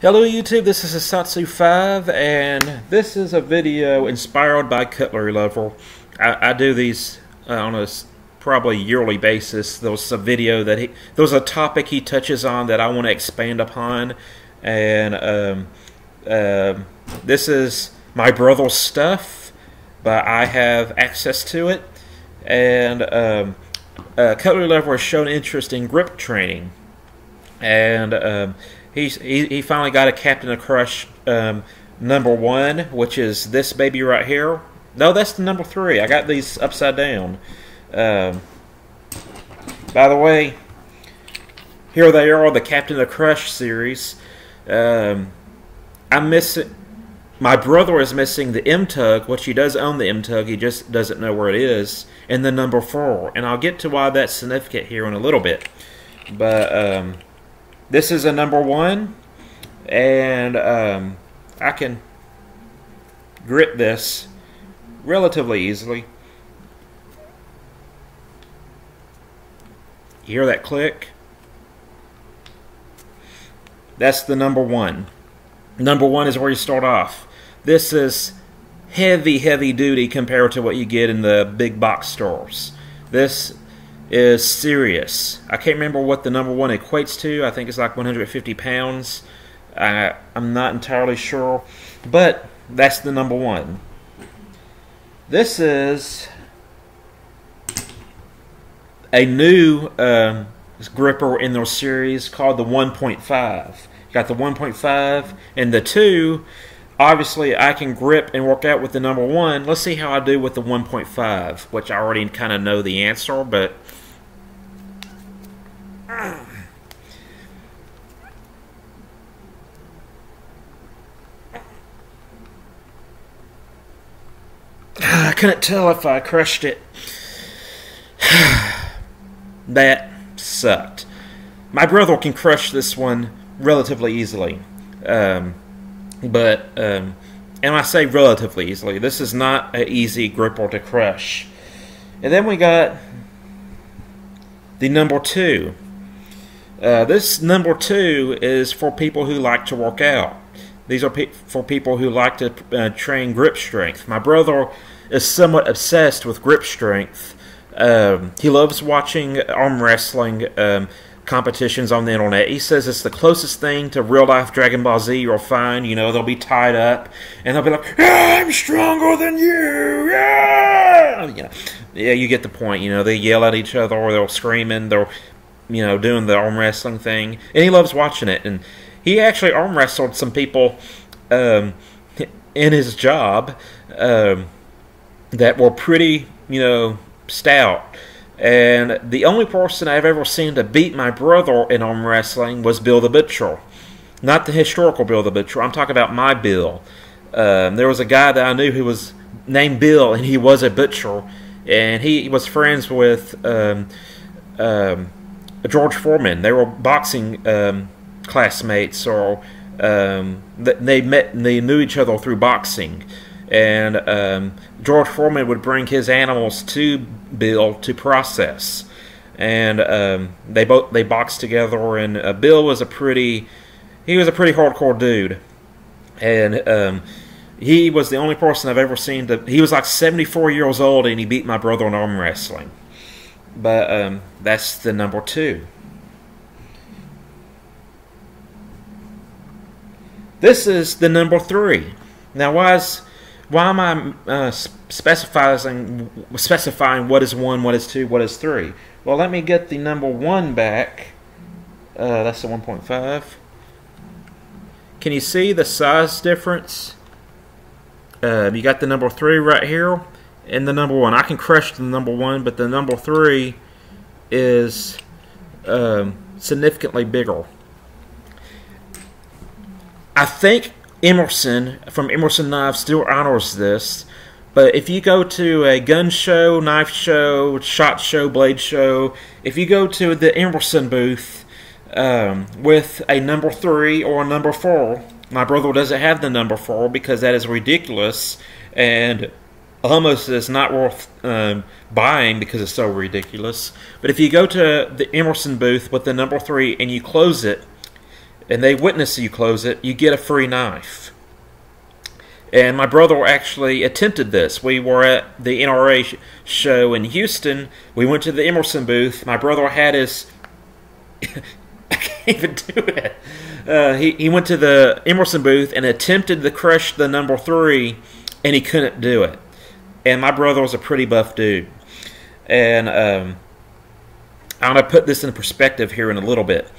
Hello YouTube, this is Satsu5 and this is a video inspired by Cutlery Lover. I do these on a probably yearly basis. There was a video that there was a topic he touches on that I want to expand upon, and this is my brother's stuff, but I have access to it, and Cutlery Lover has shown interest in grip training, and he finally got a Captain of Crush #1, which is this baby right here. No, that's the #3. I got these upside down. By the way, here they are, the Captain of Crush series. I'm missing. My brother is missing the M-Tug, which he does own the M-Tug. He just doesn't know where it is, and the #4. And I'll get to why that's significant here in a little bit. But this is a #1, and I can grip this relatively easily. You hear that click? That's the #1. #1 is where you start off. This is heavy duty compared to what you get in the big box stores. This is serious. I can't remember what the #1 equates to. I think it's like 150 pounds. I'm not entirely sure, but that's the #1. This is a new gripper in their series called the 1.5. You got the 1.5 and the 2. Obviously, I can grip and work out with the #1. Let's see how I do with the 1.5, which I already kind of know the answer, but I couldn't tell if I crushed it. That sucked. My brother can crush this one relatively easily. And I say relatively easily. This is not an easy gripper to crush. And then we got the #2. This #2 is for people who like to work out. These are for people who like to train grip strength. My brother is somewhat obsessed with grip strength. He loves watching arm wrestling competitions on the internet. He says it's the closest thing to real-life Dragon Ball Z you'll find. You know, they'll be tied up, and they'll be like, "I'm stronger than you!" Yeah, you get the point. You know, they yell at each other, or they're screaming. They're, doing the arm wrestling thing, and he loves watching it. And he actually arm wrestled some people in his job that were pretty, stout. And the only person I've ever seen to beat my brother in arm wrestling was Bill the Butcher. Not the historical Bill the Butcher. I'm talking about my Bill. There was a guy that I knew who was named Bill, and he was a butcher. And he was friends with George Foreman. They were boxing classmates, or they met and they knew each other through boxing. And George Foreman would bring his animals to Bill to process, and they boxed together. And Bill was a pretty hardcore dude, and he was the only person I've ever seen to. He was like 74 years old, and he beat my brother in arm wrestling. But that's the #2. This is the #3. Now, why am I specifying what is 1, what is 2, what is 3? Well, let me get the #1 back. That's the 1.5. Can you see the size difference? You got the #3 right here and the #1. I can crush the #1, but the #3 is significantly bigger. I think Emerson from Emerson Knives still honors this, but if you go to a gun show, knife show, shot show, blade show, if you go to the Emerson booth with a #3 or a #4, my brother doesn't have the #4 because that is ridiculous and almost is not worth buying because it's so ridiculous. But if you go to the Emerson booth with the #3 and you close it, and they witness you close it, you get a free knife. And my brother actually attempted this. We were at the NRA show in Houston. We went to the Emerson booth. My brother had his... I can't even do it. He went to the Emerson booth and attempted to crush the number 3, and he couldn't do it. And my brother was a pretty buff dude. And I'm going to put this in perspective here in a little bit.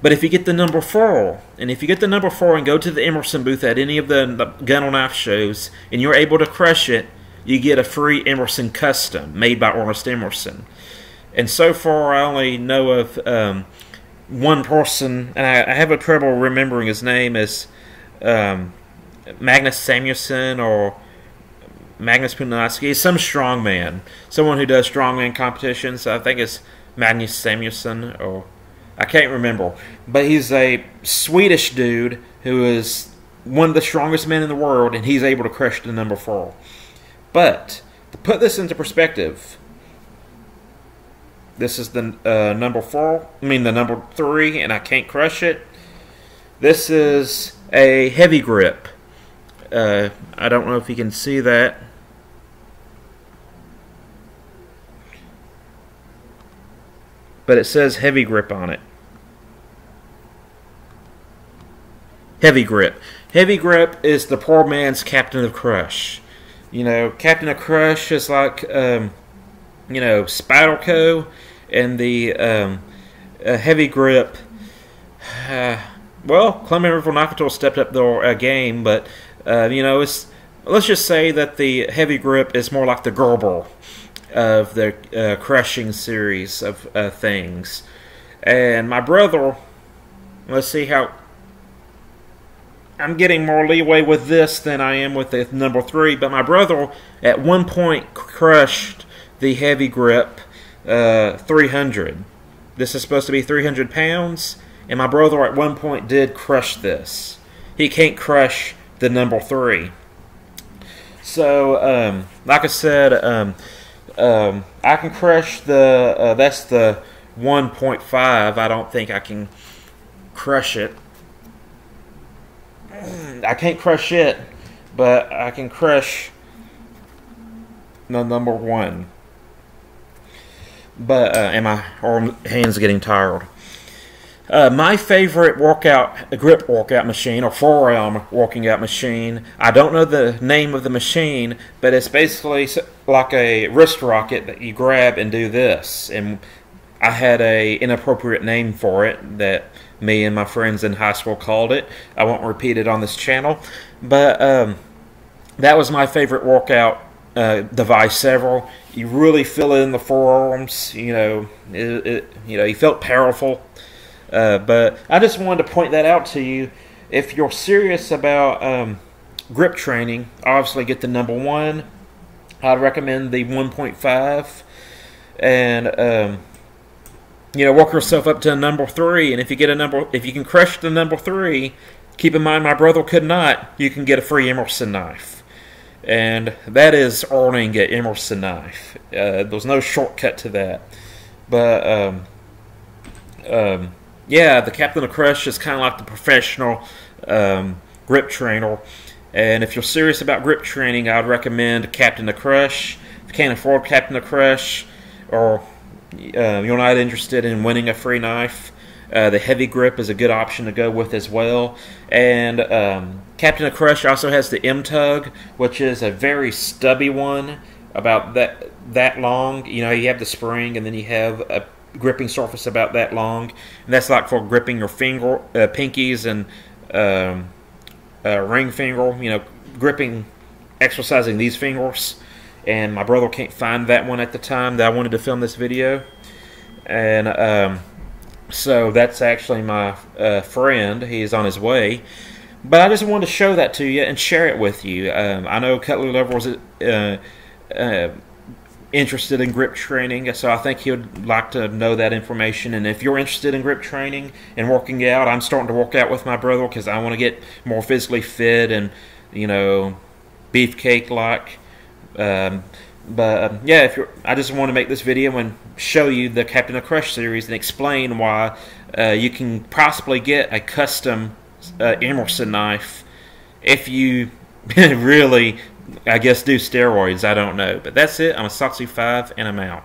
But if you get the number 4, and go to the Emerson booth at any of the gun or knife shows, and you're able to crush it, you get a free Emerson custom made by Ernest Emerson. And so far, I only know of one person, and I have a trouble remembering his name, is Magnus Samuelson or Magnus Punasky. Some strongman, someone who does strongman competitions. I think it's Magnus Samuelson, or I can't remember, but he's a Swedish dude who is one of the strongest men in the world, and he's able to crush the number 4. But to put this into perspective, this is the the number 3, and I can't crush it. This is a heavy grip. I don't know if you can see that. But it says heavy grip on it. Heavy grip. Heavy grip is the poor man's Captain of Crush. You know, Captain of Crush is like, you know, Spyderco, and the heavy grip. Well, Clement River Nakator stepped up their game, but you know, let's just say that the heavy grip is more like the Gerber of the crushing series of things. And my brother, let's see how I'm getting more leeway with this than I am with the number 3, but my brother at one point crushed the heavy grip 300. This is supposed to be 300 pounds, and my brother at one point did crush this. He can't crush the number 3. So like I said, I can crush the, that's the 1.5. I don't think I can crush it. I can't crush it, but I can crush the number 1. But, and my hands getting tired. My favorite grip workout machine, or forearm working out machine, I don't know the name of the machine, but it's basically like a wrist rocket that you grab and do this. And I had a inappropriate name for it that me and my friends in high school called it. I won't repeat it on this channel, but that was my favorite workout device ever. You really feel it in the forearms. You know, you know, you felt powerful. But I just wanted to point that out to you. If you're serious about grip training, obviously get the number 1. I'd recommend the 1.5, and you know, work yourself up to a number 3. And if you get if you can crush the number 3, keep in mind my brother could not. You can get a free Emerson knife, and that is earning an Emerson knife. There's no shortcut to that. But yeah, the Captain of Crush is kind of like the professional grip trainer. And if you're serious about grip training, I would recommend Captain of Crush. If you can't afford Captain of Crush, or you're not interested in winning a free knife, the heavy grip is a good option to go with as well. And Captain of Crush also has the M-Tug, which is a very stubby one, about that long. You know, you have the spring, and then you have a gripping surface about that long, and that's like for gripping your pinkies and ring finger, you know, gripping, exercising these fingers. And my brother can't find that one at the time that I wanted to film this video, and so that's actually my friend. He's on his way, but I just wanted to show that to you and share it with you. I know Cutlery Lover was interested in grip training, so I think he would like to know that information. And if you're interested in grip training and working out, I'm starting to work out with my brother because I want to get more physically fit and, you know, beefcake like. Yeah, I just want to make this video and show you the Captain of Crush series and explain why You can possibly get a custom Emerson knife if you really, I guess, do steroids. I don't know. But that's it. I'm a Satsu 5, and I'm out.